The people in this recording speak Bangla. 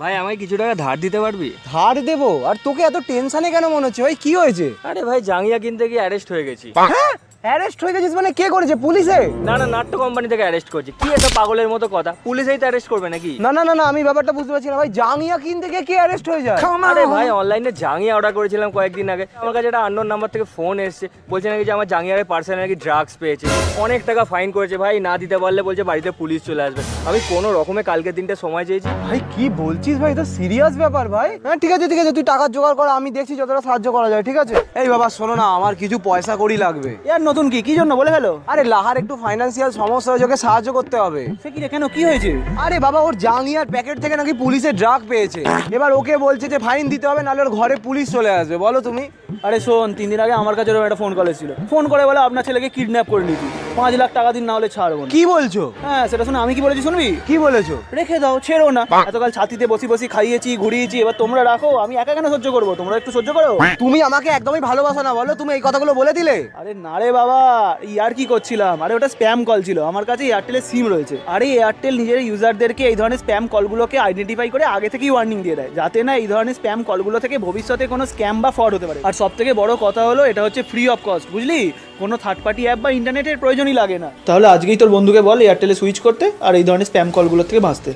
ভাই আমায় কিছু টাকা ধার দিতে পারবি? ধার দেবো? আর তোকে এত টেনশনে কেন মনে হচ্ছে ভাই, কি হয়েছে? আরে ভাই জাঙ্গিয়া কিনতে গিয়ে অ্যারেস্ট হয়ে গেছি। হ্যাঁ, অ্যারেস্ট হয়ে গেছিস মানে? কে করেছে? পুলিশে? না না, নাট্য কোম্পানি থেকে অ্যারেস্ট করছি। কি এটা পাগলের মতো কথা, পুলিশেই তো অ্যারেস্ট করবে নাকি? না না না না, আমি ব্যাপারটা বুঝতে পারছি না ভাই। জাঙ্গিয়া কিনতে গিয়ে কে অ্যারেস্ট হয়ে যায়? আরে ভাই অনলাইনে জাঙ্গিয়া অর্ডার করেছিলাম কয়েকদিন আগে, আমার কাছে একটা আননোন নাম্বার থেকে ফোন এসেছে, বলছে নাকি যে আমার জাঙ্গিয়ারের পার্সেলে নাকি ড্রাগস পেয়েছে, অনেক টাকা ফাইন করেছে ভাই, না দিতে পারলে বলছে বাড়িতে পুলিশ চলে আসবে। আমি কোনো রকমে কালকে দিনটা সময় চেয়েছি। ভাই কি বলছিস ভাই, এটা সিরিয়াস ব্যাপার ভাই। হ্যাঁ ঠিক আছে ঠিক আছে, তুই টাকা জোগাড় কর, আমি দেখছি যতটা সাহায্য করা যায়, ঠিক আছে? এই বাবা শোনো না, আমার কিছু পয়সা কড়ি লাগবে। ইয়ার নতুন কি জন্য বলে ফেলো। আরে লাহার একটু ফাইন্যান্সিয়াল সমস্যা হয়েছে, ওকে সাহায্য করতে হবে। সে কি রে, কেন কি হয়েছে? আরে বাবা, ওর জাঙ্গিয়ার প্যাকেট থেকে নাকি পুলিশে ড্রাগ পেয়েছে, এবার ওকে বলছে যে ফাইন দিতে হবে, নাহলে ওর ঘরে পুলিশ চলে আসবে। বলো তুমি। আরে শোন, 3 দিন আগে আমার কাছে ওরকম একটা ফোন কল এসেছিল। ফোন করে বলে আপনার ছেলেকে কিডন্যাপ করে নিয়েছি, 5 লাখ টাকা দিন, না হলে ছাড়বো না। কি বলছো? হ্যাঁ সেটা শুনে আমি কি বলেছি শুনবি? কি বলেছো? রেখে দাও, ছেড়ো না। এতকাল ছাতিতে বসি বসি খাইয়েছি ঘুরিয়েছি, এবার তোমরা রাখো, আমি একা কেন সহ্য করবো? তোমরা একটু সহ্য করো। তুমি আমাকে একদমই ভালোবাসো না, বলো তুমি এই কথাগুলো বলে দিলে। আরে না রে বাবা, ইয়ার কি করছিলাম? আরে ওটা স্প্যাম কল ছিল। আমার কাছে এয়ারটেলের সিম রয়েছে, আরে এয়ারটেল নিজের ইউজারদেরকে এই ধরনের স্প্যাম কলগুলোকে আইডেন্টিফাই করে আগে থেকেই ওয়ার্নিং দিয়ে দেয়, যাতে না এই ধরনের স্প্যাম কলগুলো থেকে ভবিষ্যতে কোনো স্ক্যাম বা ফ্রড হতে পারে। আর সব থেকে বড় কথা হলো, এটা হচ্ছে ফ্রি অফ কস্ট, বুঝলি? কোনো থার্ড পার্টি অ্যাপ বা ইন্টারনেটের প্রয়োজনই লাগে না। তাহলে আজকেই তোর বন্ধুকে বল এয়ারটেলে সুইচ করতে আর এই ধরনের স্প্যাম কলগুলো থেকে বাঁচতে।